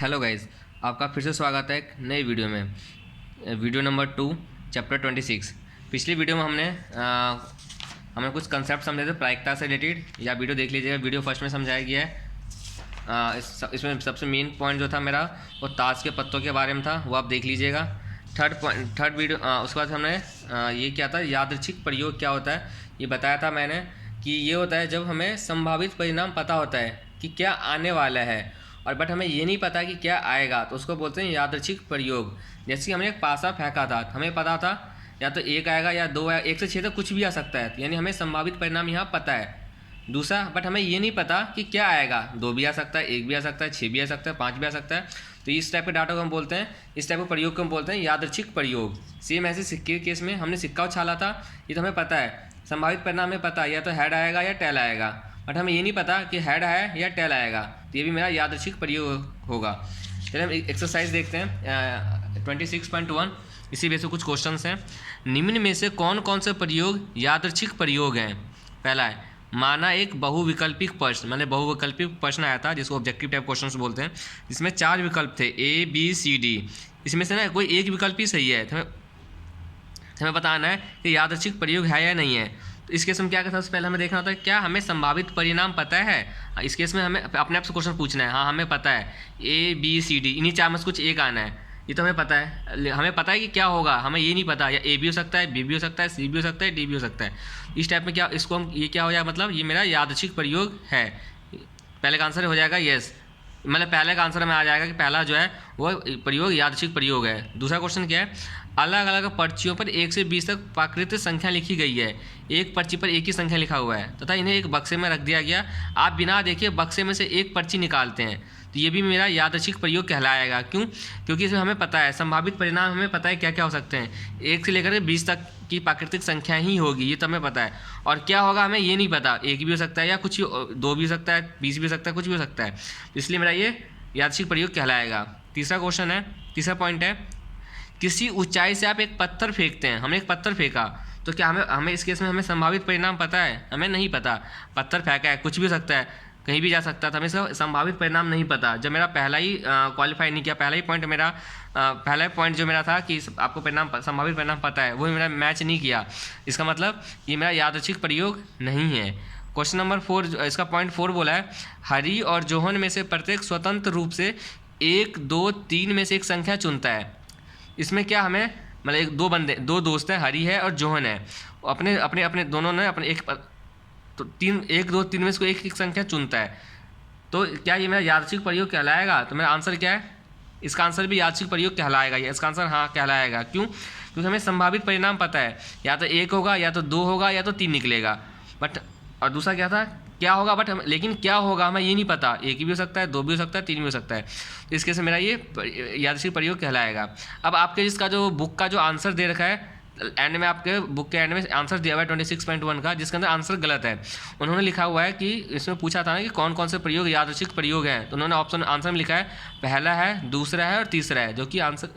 Hello guys, आपका फिर से स्वागत है एक नई वीडियो में। Video number 2 chapter 26। पिछली वीडियो में हमने कुछ कंसेप्ट समझे थे प्रायिकता से रिलेटेड। या वीडियो देख लीजिएगा, वीडियो फर्स्ट में समझाया गया है। इसमें सबसे मेन पॉइंट जो था मेरा वो ताश के पत्तों के बारे में था, वो आप देख लीजिएगा। थर्ड वीडियो उसके बाद हमने ये क्या था, यादृच्छिक प्रयोग क्या होता है ये बताया था मैंने कि ये होता है जब हमें संभावित परिणाम पता होता है कि क्या आने वाला है और बट हमें ये नहीं पता कि क्या आएगा, तो उसको बोलते हैं यादृच्छिक प्रयोग। जैसे कि हमने एक पासा फेंका था, हमें पता था या तो 1 आएगा या 2 आएगा, 1 से 6 तक कुछ भी आ सकता है, यानी हमें संभावित परिणाम यहाँ पता है। दूसरा, बट हमें ये नहीं पता कि क्या आएगा, 2 भी आ सकता है, 1 भी आ सकता है, 6 भी आ सकता है, 5 भी आ सकता है। तो इस टाइप के डाटा को हम बोलते हैं, इस टाइप के प्रयोग को हम बोलते हैं यादृच्छिक प्रयोग। सेम ऐसे सिक्के के केस में हमने सिक्का उछाला था, ये तो हमें पता है, संभावित परिणाम हमें पता है, या तो हेड आएगा या टेल आएगा, बट हमें ये नहीं पता कि हेड है या टेल आएगा, तो ये भी मेरा यादृच्छिक प्रयोग होगा। चलिए हम एक्सरसाइज देखते हैं 26.1। इसी बेस पे कुछ क्वेश्चंस हैं। निम्न में से कौन कौन से प्रयोग यादृच्छिक प्रयोग हैं? पहला है, माना एक बहुविकल्पिक प्रश्न, मैंने बहुविकल्पिक प्रश्न आया था जिसको ऑब्जेक्टिव टाइप क्वेश्चन बोलते हैं, जिसमें 4 विकल्प थे A B C D। इसमें से ना कोई एक विकल्प ही सही है, तो हमें बताना है कि यादृच्छिक प्रयोग है या नहीं है। तो इस केस में क्या करता है, सबसे पहले हमें देखना होता है क्या हमें संभावित परिणाम पता है। इस केस में हमें अपने आप से क्वेश्चन पूछना है, हाँ हमें पता है A B C D, इन्हीं 4 में से कुछ एक आना है, ये तो हमें पता है। हमें पता है कि क्या होगा, हमें ये नहीं पता, या A भी हो सकता है, B भी हो सकता है, C भी हो सकता है, D भी हो सकता है। इस टाइप में क्या इसको हम ये क्या हो जाएगा, मतलब ये मेरा यादृच्छिक प्रयोग है। पहले का आंसर हो जाएगा यस, मतलब पहले का आंसर हमें आ जाएगा कि पहला जो है वो प्रयोग यादृच्छिक प्रयोग है। दूसरा क्वेश्चन क्या है, अलग अलग पर्चियों पर 1 से 20 तक प्राकृतिक संख्या लिखी गई है, एक पर्ची पर एक ही संख्या लिखा हुआ है तथा इन्हें एक बक्से में रख दिया गया। आप बिना देखे बक्से में से एक पर्ची निकालते हैं, तो ये भी मेरा यादृच्छिक प्रयोग कहलाएगा। क्यों? क्योंकि इसमें हमें पता है संभावित परिणाम, हमें पता है क्या क्या हो सकते हैं, 1 से लेकर 20 तक की प्राकृतिक संख्या ही होगी, ये तो हमें पता है। और क्या होगा हमें ये नहीं पता, 1 भी हो सकता है या कुछ 2 भी हो सकता है, 20 भी हो सकता है, कुछ भी हो सकता है, इसलिए मेरा ये यादृच्छिक प्रयोग कहलाएगा। तीसरा क्वेश्चन है, तीसरा पॉइंट है, किसी ऊंचाई से आप एक पत्थर फेंकते हैं, हमने एक पत्थर फेंका, तो क्या हमें इस केस में हमें संभावित परिणाम पता है? हमें नहीं पता। पत्थर फेंका है, कुछ भी हो सकता है, कहीं भी जा सकता था, हमें इसका संभावित परिणाम नहीं पता। जब मेरा पहला ही क्वालिफाई नहीं किया, पहला ही पॉइंट मेरा पहला पॉइंट जो मेरा था कि आपको परिणाम संभावित परिणाम पता है, वो मेरा मैच नहीं किया, इसका मतलब ये मेरा यादृच्छिक प्रयोग नहीं है। क्वेश्चन नंबर 4, इसका पॉइंट 4 बोला है, हरी और जोहन में से प्रत्येक स्वतंत्र रूप से 1 2 3 में से एक संख्या चुनता है। इसमें क्या हमें मतलब दो दोस्त हैं, हरी है और जोहन है, अपने अपने अपने दोनों ने अपने एक तो 1 2 3 में से कोई एक संख्या चुनता है, तो क्या ये मेरा यादृच्छिक प्रयोग कहलाएगा? तो मेरा आंसर क्या है, इसका आंसर भी यादृच्छिक प्रयोग कहलाएगा। ये इसका आंसर हाँ कहलाएगा। क्यों? क्योंकि हमें संभावित परिणाम पता है, या तो 1 होगा, या तो 2 होगा, या तो 3 निकलेगा। बट और दूसरा क्या था, क्या होगा, बट हम लेकिन क्या होगा हमें ये नहीं पता, 1 भी हो सकता है, 2 भी हो सकता है, 3 भी हो सकता है, तो इसके से मेरा ये यादृच्छिक प्रयोग कहलाएगा। अब आपके इसका जो बुक का जो आंसर दे रखा है, एंड में आपके बुक के एंड में आंसर दिया हुआ है 26.1 का, जिसके अंदर आंसर गलत है। उन्होंने लिखा हुआ है कि इसमें पूछा था ना कि कौन कौन से प्रयोग यादृच्छिक प्रयोग हैं, तो उन्होंने ऑप्शन आंसर में लिखा है पहला है, दूसरा है और तीसरा है, जो कि आंसर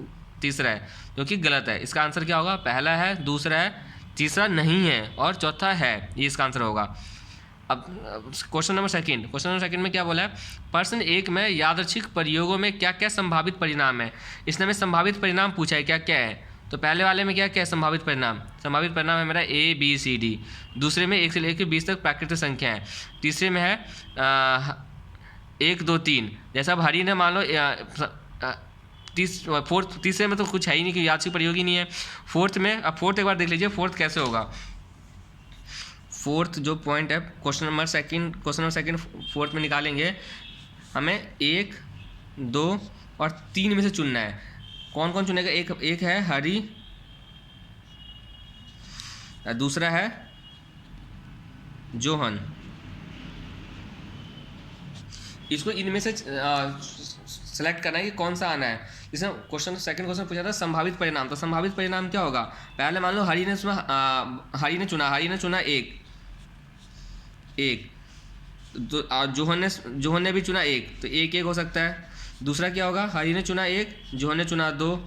तीसरा है, जो कि गलत है। इसका आंसर क्या होगा, पहला है, दूसरा है, तीसरा नहीं है और चौथा है, ये इसका आंसर होगा। अब क्वेश्चन नंबर सेकंड में क्या बोला है, प्रश्न 1 में यादृच्छिक प्रयोगों में क्या क्या संभावित परिणाम है। इसने हमें संभावित परिणाम पूछा है क्या क्या है। तो पहले वाले में क्या क्या है संभावित परिणाम है मेरा A B C D। दूसरे में 1 से लेकर 20 तक प्राकृतिक संख्या है। तीसरे में है 1 2 3, जैसा अब हरी ने मान लो तीसरे में तो कुछ है ही नहीं कि यादृच्छिक प्रयोग ही नहीं है। फोर्थ में, अब फोर्थ एक बार देख लीजिए, फोर्थ कैसे होगा। फोर्थ जो पॉइंट है क्वेश्चन नंबर सेकंड फोर्थ में निकालेंगे, हमें 1 2 और 3 में से चुनना है। कौन कौन चुनेगा, एक है हरी, दूसरा है जोहन, इसको इनमें से सेलेक्ट करना है कि कौन सा आना है। जिसमें सेकंड क्वेश्चन पूछा था संभावित परिणाम, तो संभावित परिणाम क्या होगा, पहले मान लो हरी ने चुना एक, जोहन ने भी चुना 1, तो 1 1 हो सकता है। दूसरा क्या होगा, हरी ने चुना 1, जोहन ने चुना 2,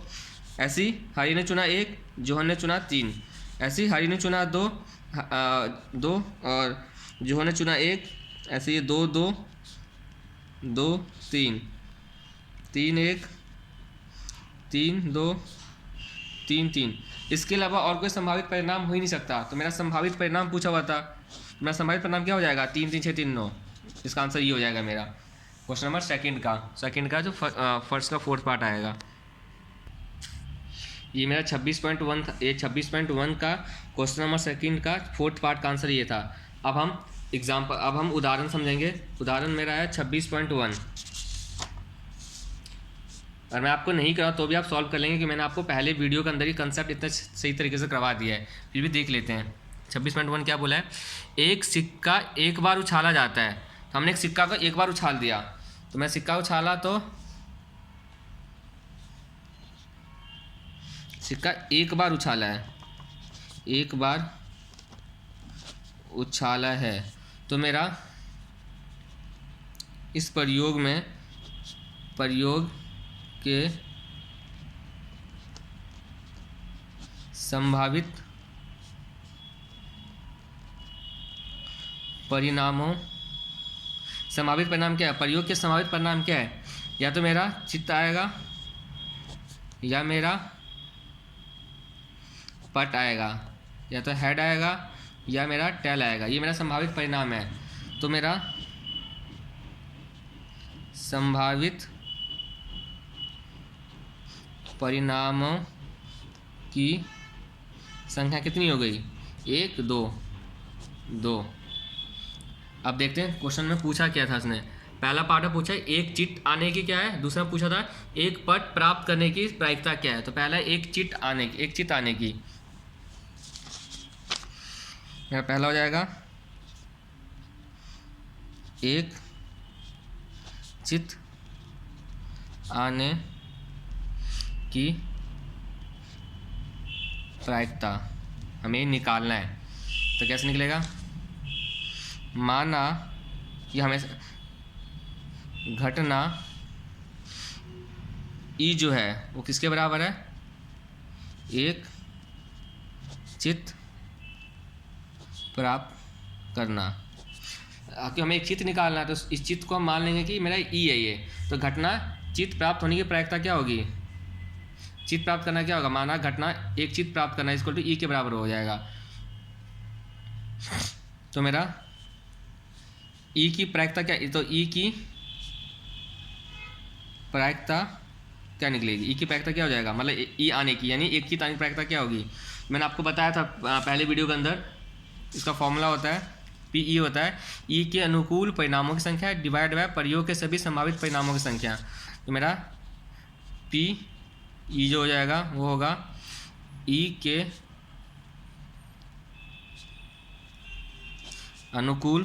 ऐसी हरी ने चुना 1, जोहन ने चुना 3, ऐसी हरी ने चुना 2 और जोहन ने चुना 1, ऐसे ये 2 2 2 3 3 1 3 2 3 3। इसके अलावा और कोई संभावित परिणाम हो ही नहीं सकता। तो मेरा संभावित परिणाम पूछा हुआ था, मेरा संभावित परिणाम क्या हो जाएगा? 3 3 6 3 9। इसका आंसर ये हो जाएगा मेरा क्वेश्चन नंबर सेकंड का जो फर्स्ट का फोर्थ पार्ट आएगा। ये मेरा 26.1 था। ये 26.1 का क्वेश्चन नंबर सेकंड का फोर्थ पार्ट का आंसर ये था। अब हम उदाहरण समझेंगे। उदाहरण मेरा है 26.1। और मैं आपको नहीं करा तो भी आप सॉल्व कर लेंगे कि मैंने आपको पहले वीडियो के अंदर ही कंसेप्ट इतना सही तरीके से करवा दिया है। फिर भी देख लेते हैं। 26.1 क्या बोला है? एक सिक्का एक बार उछाला जाता है। तो हमने एक सिक्का को एक बार उछाल दिया, तो मैं सिक्का उछाला तो सिक्का एक बार उछाला है, एक बार उछाला है। तो मेरा इस प्रयोग के संभावित परिणामों, संभावित परिणाम क्या है? प्रयोग के संभावित परिणाम क्या है? या तो मेरा चित्त आएगा, या मेरा पट आएगा, या तो हेड आएगा, या मेरा टेल आएगा। ये मेरा संभावित परिणाम है। तो मेरा संभावित परिणामों की संख्या कितनी हो गई? 1 2 2। अब देखते हैं क्वेश्चन में पूछा क्या था उसने। पहला पार्ट में पूछा एक चिट आने की क्या है, दूसरा पूछा था एक पट प्राप्त करने की प्रायिकता क्या है। तो पहला एक चिट आने की मेरा पहला हो जाएगा एक चित आने की प्रायिकता हमें निकालना है। तो कैसे निकलेगा? माना कि हमें घटना ई जो है वो किसके बराबर है? एक चित्त प्राप्त करना। क्योंकि हमें एक चित्त निकालना है, तो इस चित्त को हम मान लेंगे कि मेरा ई है ये। तो घटना चित्त प्राप्त होने की प्रायिकता क्या होगी? चित्त प्राप्त करना क्या होगा? माना घटना एक चित्त प्राप्त करना इसको तो ई के बराबर हो जाएगा। तो मेरा ई की प्रायिकता क्या? तो ई की प्रायिकता क्या निकलेगी? ई की प्रायिकता क्या हो जाएगा? मतलब ई आने की, यानी एक चित्त आने की प्रायिकता क्या होगी? मैंने आपको बताया था पहले वीडियो के अंदर। इसका फॉर्मूला होता है PE होता है ई के अनुकूल परिणामों की संख्या डिवाइड बाय प्रयोग के सभी संभावित परिणामों की संख्या। तो मेरा PE जो हो जाएगा वो होगा ई के अनुकूल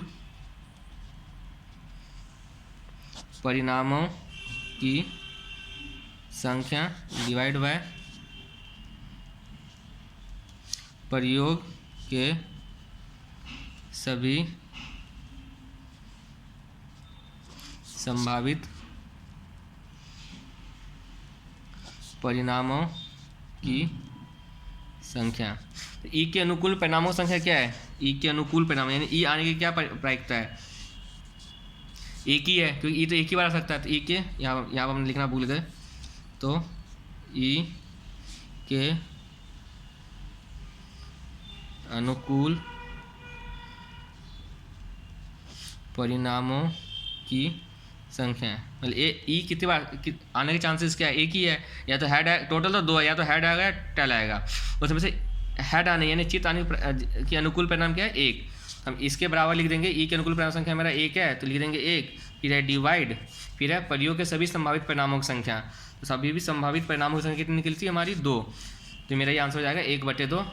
परिणामों की संख्या डिवाइड बाय प्रयोग के सभी संभावित परिणामों की संख्या। तो ई के अनुकूल परिणामों की संख्या क्या है? ई के अनुकूल परिणाम यानी ई आने की क्या प्रायिकता है? एक ही है, क्योंकि ई तो एक ही बार आ सकता है। तो ई के यहाँ पर हमने लिखना भूल गए। तो ई के अनुकूल परिणामों की संख्या, मतलब ई कितनी बार आने के चांसेस क्या है? एक ही है। या तो हेड है, टोटल तो 2 है, या तो हेड आएगा या टेल आएगा। उसमें से हेड आने यानी चित्त आने के अनुकूल परिणाम क्या है? 1। हम इसके बराबर लिख देंगे। ई के अनुकूल परिणाम संख्या मेरा 1 है, तो लिख देंगे 1। फिर है डिवाइड, फिर है प्रयोग के सभी संभावित परिणामों की संख्या। तो सभी भी संभावित परिणामों की संख्या कितनी निकलती है हमारी? 2। तो मेरा ये आंसर हो जाएगा 1/2।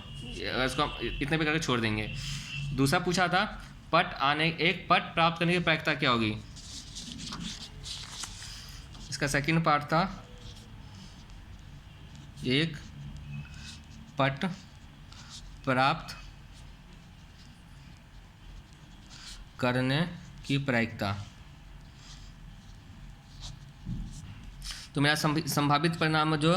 इसको हम इतने पे करके छोड़ देंगे। दूसरा पूछा था एक पट प्राप्त करने की प्रायिकता क्या होगी? इसका सेकंड पार्ट था एक पट प्राप्त करने की प्रायिकता। तो मेरा संभावित परिणाम जो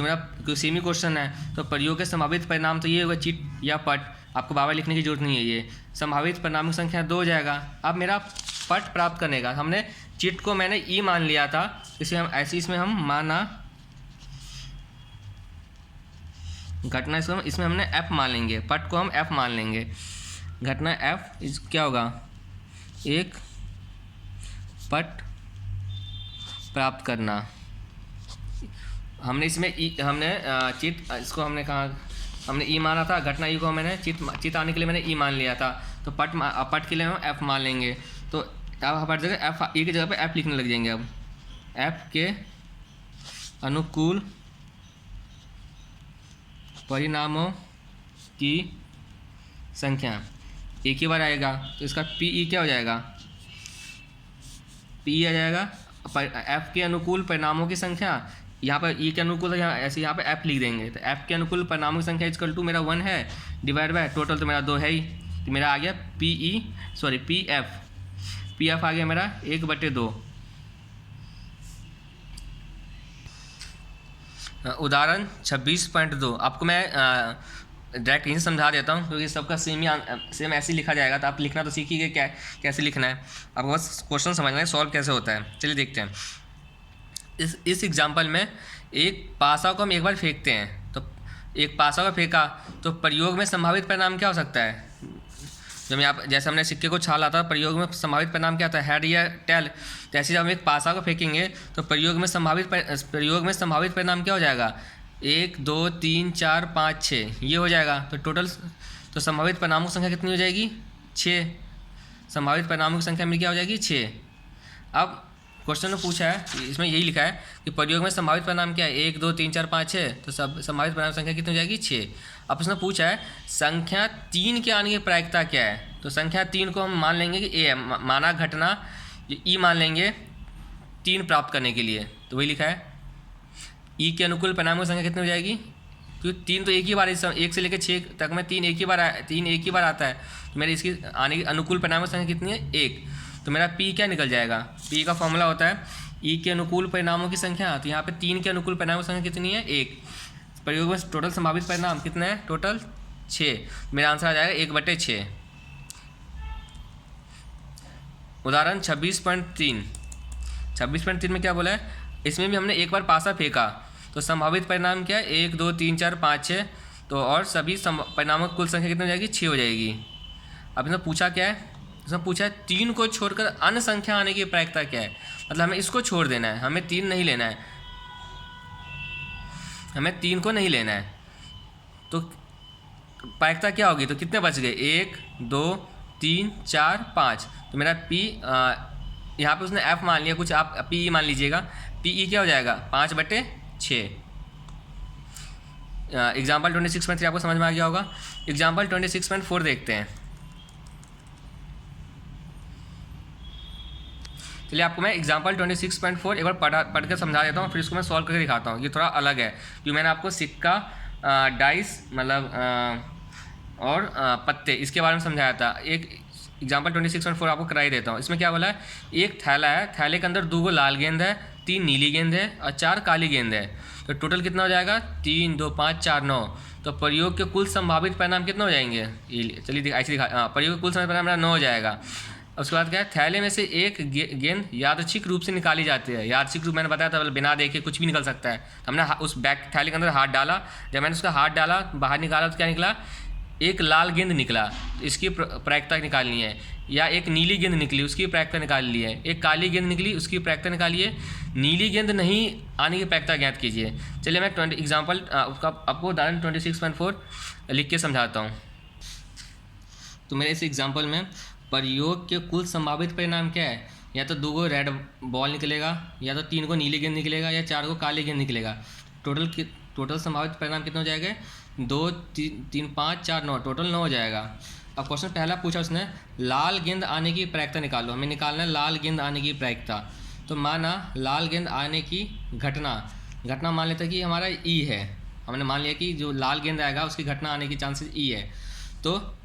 मेरा सेमी क्वेश्चन है, तो प्रयोग के संभावित परिणाम तो ये होगा चिट या पट। आपको बाबा लिखने की जरूरत नहीं है। ये संभावित परिणाम की संख्या 2 हो जाएगा। अब मेरा पट प्राप्त करने का, हमने चिट को मैंने ई मान लिया था, इसे हम ऐसे इसमें हम माना घटना, इसमें हमने एफ मान लेंगे, पट को हम एफ मान लेंगे। घटना एफ इस क्या होगा, एक पट प्राप्त करना। हमने इसमें हमने चित इसको हमने कहा, हमने ई माना था, घटना ई को मैंने चित आने के लिए मैंने ई मान लिया था, तो पट के लिए हम एफ मान लेंगे। तो अब हमारी जगह एफ ई की जगह पे एफ लिखने लग जाएंगे। अब एफ के अनुकूल परिणामों की संख्या एक ही बार आएगा, तो इसका पी ई क्या हो जाएगा, पी आ जाएगा एफ के अनुकूल परिणामों की संख्या। यहाँ पर ई के अनुकूल यहाँ ऐसे यहाँ पे एफ लिख देंगे, तो एफ के अनुकूल परिणामों की संख्या इक्वल टू मेरा 1 है डिवाइड बाय टोटल तो मेरा 2 है ही, तो मेरा आ गया पी एफ आ गया मेरा 1/2। उदाहरण 26.2 आपको मैं डायरेक्ट यहीं समझा देता हूँ, क्योंकि सबका सेम ऐसे ही लिखा जाएगा, तो आप लिखना तो सीखिए क्या कैसे लिखना है, आपको बस क्वेश्चन समझना है सॉल्व कैसे होता है। चलिए देखते हैं। इस एग्जाम्पल में एक पासा को हम एक बार फेंकते हैं, तो एक पासा को फेंका तो प्रयोग में संभावित परिणाम क्या हो सकता है। जब यहाँ जैसे हमने सिक्के को छाला था, प्रयोग में संभावित परिणाम क्या होता है, हेड या टेल। तो ऐसे जब हम एक पासा को फेंकेंगे तो प्रयोग में संभावित परिणाम क्या हो जाएगा, 1 2 3 4 5 6 ये हो जाएगा। तो टोटल तो संभावित परिणामों की संख्या कितनी हो जाएगी, 6। संभावित परिणामों की संख्या में क्या हो जाएगी, 6। अब क्वेश्चन में पूछा है, इसमें यही लिखा है कि प्रयोग में संभावित परिणाम क्या है, 1 2 3 4 5 6, तो संभावित परिणाम संख्या कितनी हो जाएगी, 6। अब उसने पूछा है संख्या 3 के आने की प्रायिकता क्या है, तो संख्या 3 को हम मान लेंगे कि ए है, माना घटना ई मान लेंगे 3 प्राप्त करने के लिए, तो वही लिखा है ई के अनुकूल परिणामों की संख्या कितनी हो जाएगी, क्योंकि 3 तो एक ही बार 1 से लेकर 6 तक में 3 एक ही बार आता है, तो मेरी इसकी आने की अनुकूल परिणामों की संख्या कितनी है, 1। तो मेरा पी क्या निकल जाएगा, पी का फॉर्मूला होता है ई के अनुकूल परिणामों की संख्या, तो यहाँ पे 3 के अनुकूल परिणामों की संख्या कितनी है, 1। प्रयोग में टोटल संभावित परिणाम कितने हैं, टोटल 6। मेरा आंसर आ जाएगा 1/6। उदाहरण 26.3 में क्या बोला है, इसमें भी हमने एक बार पासा फेंका, तो संभावित परिणाम क्या है, 1 2 3 4 5 6, तो और सभी परिणामों की कुल संख्या कितनी हो जाएगी, 6 हो जाएगी। अब इसमें पूछा क्या है, इसमें पूछा है 3 को छोड़कर अन्य संख्या आने की प्रायिकता क्या है, मतलब हमें इसको छोड़ देना है, हमें 3 नहीं लेना है, हमें 3 को नहीं लेना है, तो प्रायिकता क्या होगी, तो कितने बच गए, 1 2 3 4 5, तो मेरा पी यहाँ पे उसने एफ मान लिया, कुछ आप पी ई मान लीजिएगा, पी ई क्या हो जाएगा, 5/6। एग्जाम्पल 26.3 आपको समझ में आ गया होगा। एग्जाम्पल 26.4 देखते हैं। चलिए आपको मैं एग्जाम्पल 26.4 एक बार पढ़ कर समझा देता हूँ, फिर इसको मैं सॉल्व करके दिखाता हूँ। ये थोड़ा अलग है, क्योंकि मैंने आपको सिक्का डाइस मतलब और पत्ते इसके बारे में समझाया था। एक एग्जाम्पल 26.4 आपको कराई देता हूँ। इसमें क्या बोला है, एक थैला है, थैले के अंदर 2 गेंद गेंद है, 3 नीली गेंद है और 4 काली गेंद है, तो टोटल कितना हो जाएगा, 3 2 5 4 9। तो प्रयोग के कुल संभावित परिणाम कितना हो जाएंगे, चलिए ऐसे दिखा, प्रयोग के कुल संभावित परिणाम मेरा 9 हो जाएगा। उसके बाद क्या है, थैले में से एक गेंद यादृच्छिक रूप से निकाली जाती है। यादृच्छिक रूप मैंने बताया था, बिना देखे कुछ भी निकल सकता है। हमने उस बैग थैले के अंदर हाथ डाला, जब मैंने उसका हाथ डाला बाहर निकाला तो क्या निकला, एक लाल गेंद निकला, इसकी प्रायिकता निकालनी है। या एक नीली गेंद निकली, उसकी प्रायिकता निकाल ली है। एक काली गेंद निकली, उसकी प्रायिकता निकालिए। नीली गेंद नहीं आने की प्रायिकता ज्ञात कीजिए। चलिए मैं एग्जाम्पल आपको उदाहरण 26.4 लिख के समझाता हूँ। तो मेरे इस एग्जाम्पल में प्रयोग के कुल संभावित परिणाम क्या है, या तो 2 रेड बॉल निकलेगा, या तो 3 को नीली गेंद निकलेगा, या 4 को काली गेंद निकलेगा। टोटल संभावित परिणाम कितना हो जाएगा, 2 3 5 4 9, टोटल 9 हो जाएगा। अब क्वेश्चन पहला पूछा उसने, लाल गेंद आने की प्रायिकता निकालो। हमें निकालना है लाल गेंद आने की प्रायिकता। तो माना लाल गेंद आने की घटना मान लेते कि हमारा ई है। हमने मान लिया कि जो लाल गेंद आएगा उसकी घटना आने की चांसेस ई है। तो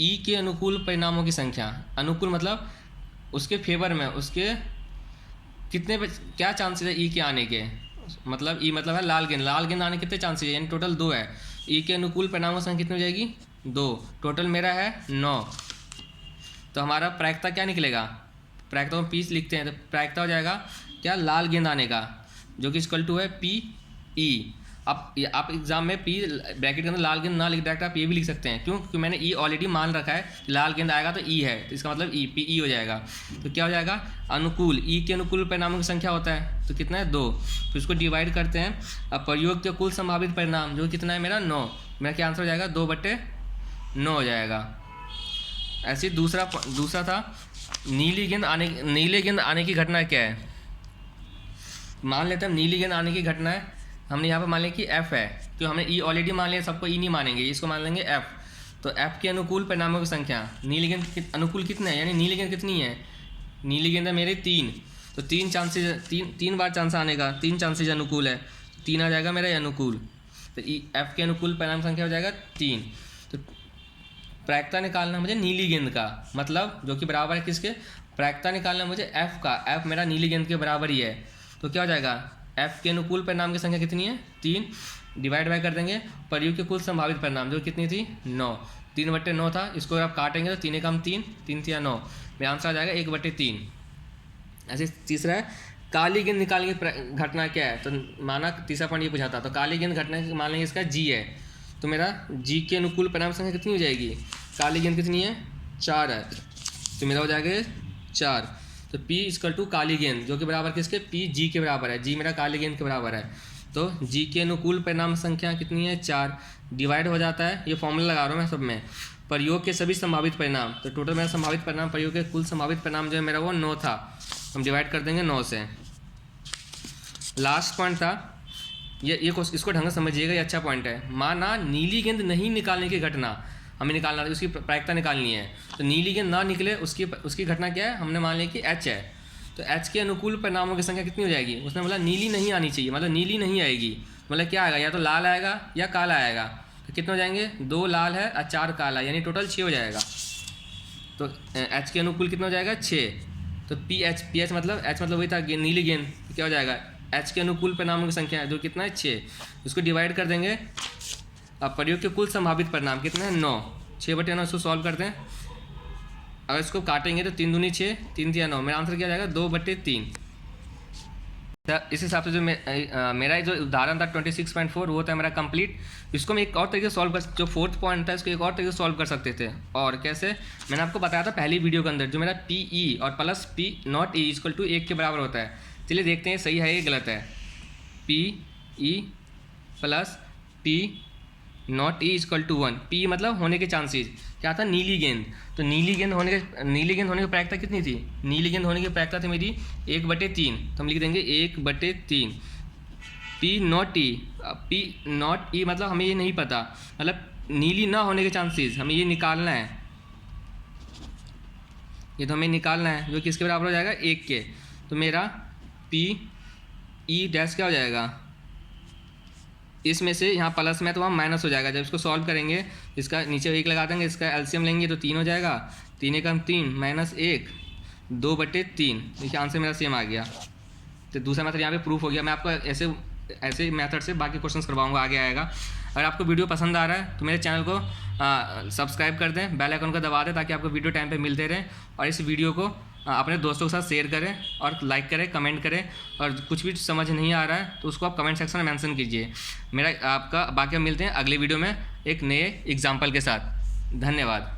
ई के अनुकूल परिणामों की संख्या, अनुकूल मतलब उसके फेवर में, उसके कितने क्या चांसेस है ई के आने के, मतलब ई मतलब है लाल गेंद आने के कितने चांसेस है, यानी टोटल 2 है। ई के अनुकूल परिणामों की संख्या कितनी हो जाएगी, 2, टोटल मेरा है 9। तो हमारा प्रायिकता क्या निकलेगा, प्रायिकता में पी लिखते हैं तो प्रायिकता हो जाएगा क्या, लाल गेंद आने का, जो कि इक्वल टू है पी ई। आप एग्जाम में पी ब्रैकेट के अंदर लाल गेंद ना लिख, डायरेक्ट आप ये भी लिख सकते हैं। क्यों? क्योंकि मैंने ई ऑलरेडी मान रखा है, लाल गेंद आएगा तो ई है, तो इसका मतलब ई, पी ई हो जाएगा। तो क्या हो जाएगा, अनुकूल, ई के अनुकूल परिणामों की संख्या होता है तो कितना है 2, तो इसको डिवाइड करते हैं। अब प्रयोग के कुल संभावित परिणाम जो कितना है मेरा 9, मेरा क्या आंसर हो जाएगा 2/9 हो जाएगा। ऐसे दूसरा था नीले गेंद आने की घटना क्या है। मान लेते हैं नीली गेंद आने की घटना है, हमने यहाँ पे मान लिया कि एफ है, क्यों हमने ई ऑलरेडी मान लिया, सबको ई नहीं मानेंगे, इसको मान लेंगे एफ। तो एफ के अनुकूल परिणामों की संख्या, नीली गेंद अनुकूल कितना है, यानी नीली गेंद कितनी है, नीली गेंद है मेरे 3, तो 3 चांसेज, तीन बार चांस आने का, 3 चांसेज अनुकूल है, 3 आ जाएगा मेरा अनुकूल। तो एफ के अनुकूल परिणाम संख्या हो जाएगा 3। तो प्रायिकता निकालना मुझे नीली गेंद का, मतलब जो कि बराबर है किसके, प्रायिकता निकालना मुझे एफ का, एफ मेरा नीली गेंद के बराबर ही है। तो क्या हो जाएगा, एफ के अनुकूल परिणाम की संख्या कितनी है 3, डिवाइड बाय कर देंगे प्रयोग के कुल संभावित परिणाम जो कितनी थी 9, 3/9 था, इसको अगर आप काटेंगे तो 3 एकम 3, 3 3 9, मेरा आंसर आ जाएगा 1/3। ऐसे तीसरा है काली गेंद निकालने की घटना क्या है, तो माना तीसरा पॉइंट ये पूछा था, तो काली गेंद घटना मान लेंगे इसका जी है, तो मेरा जी के अनुकूल परिणाम संख्या कितनी हो जाएगी, काली गेंद कितनी है 4 है, तो मेरा हो जाएगा 4। तो P = काली गेंद जो कि बराबर किसके, P G के बराबर है, G मेरा काली गेंद के बराबर है। तो G के अनुकूल परिणाम संख्या कितनी है 4, डिवाइड हो जाता है, ये फॉर्मूला लगा रहा हूँ मैं सब में, प्रयोग के सभी संभावित परिणाम, तो टोटल मेरा संभावित परिणाम प्रयोग के कुल संभावित परिणाम जो है मेरा वो 9 था, हम डिवाइड कर देंगे 9 से। लास्ट पॉइंट था ये इसको ढंग से समझिएगा, ये अच्छा पॉइंट है। माना नीली गेंद नहीं निकालने की घटना हमें निकालना है, उसकी प्रायिकता निकालनी है, तो नीली गेंद ना निकले उसकी घटना क्या है, हमने मान लिया कि एच है, तो एच के अनुकूल परिणामों की संख्या कितनी हो जाएगी, उसने बोला नीली नहीं आनी चाहिए, मतलब नीली नहीं आएगी, मतलब क्या आएगा, या तो लाल आएगा या काला आएगा, तो कितने हो जाएंगे 2 लाल है और 4 काला, यानी टोटल 6 हो जाएगा। तो एच के अनुकूल कितना हो जाएगा 6, तो पी एच मतलब वही था नीली गेंद, क्या हो जाएगा एच के अनुकूल परिणामों की संख्या है जो कितना है 6, इसको डिवाइड कर देंगे। अब प्रयोग के कुल संभावित परिणाम कितना है 9, 6/9, इसको सॉल्व करते हैं, अगर इसको काटेंगे तो 3 दूनी 6, 3 3 9, मेरा आंसर क्या जाएगा 2/3। इस हिसाब से जो मेरा जो उदाहरण था 26.4 वो था मेरा कंप्लीट। इसको मैं एक और तरीके से सॉल्व कर, जो 4th पॉइंट था इसको एक और तरीके से सॉल्व कर सकते थे, और कैसे मैंने आपको बताया था पहली वीडियो के अंदर, जो मेरा पी ई और प्लस पी नॉट ई = 1 के बराबर होता है। चलिए देखते हैं सही है ये गलत है। P E plus P not E = 1, P मतलब होने के चांसेस, क्या था नीली गेंद, तो नीली गेंद होने की प्रायिकता कितनी थी, नीली गेंद होने की प्रायिकता थी मेरी 1/3, तो हम लिख देंगे 1/3। पी नॉट ई मतलब हमें ये नहीं पता, मतलब नीली ना होने के चांसेस, हमें ये निकालना है, ये तो हमें निकालना है, जो किसके बराबर हो जाएगा 1 के। तो मेरा पी ई डैश क्या हो जाएगा, इसमें से यहाँ प्लस में तो वहाँ माइनस हो जाएगा, जब इसको सॉल्व करेंगे इसका नीचे 1 लगा देंगे, इसका एलसीएम लेंगे तो 3 हो जाएगा, 3 एकम 3 -1 2/3, देखिए आंसर मेरा सेम आ गया। तो दूसरा मेथड यहाँ पे प्रूफ हो गया। मैं आपको ऐसे मेथड से बाकी क्वेश्चंस करवाऊंगा, आगे आएगा। अगर आपको वीडियो पसंद आ रहा है तो मेरे चैनल को सब्सक्राइब कर दें, बेल आइकन को दबा दें, ताकि आपको वीडियो टाइम पे मिलते रहें, और इस वीडियो को अपने दोस्तों के साथ शेयर करें और लाइक करें, कमेंट करें, और कुछ भी समझ नहीं आ रहा है तो उसको आप कमेंट सेक्शन में मेंशन कीजिए। बाकी हम मिलते हैं अगले वीडियो में एक नए एग्जाम्पल के साथ। धन्यवाद।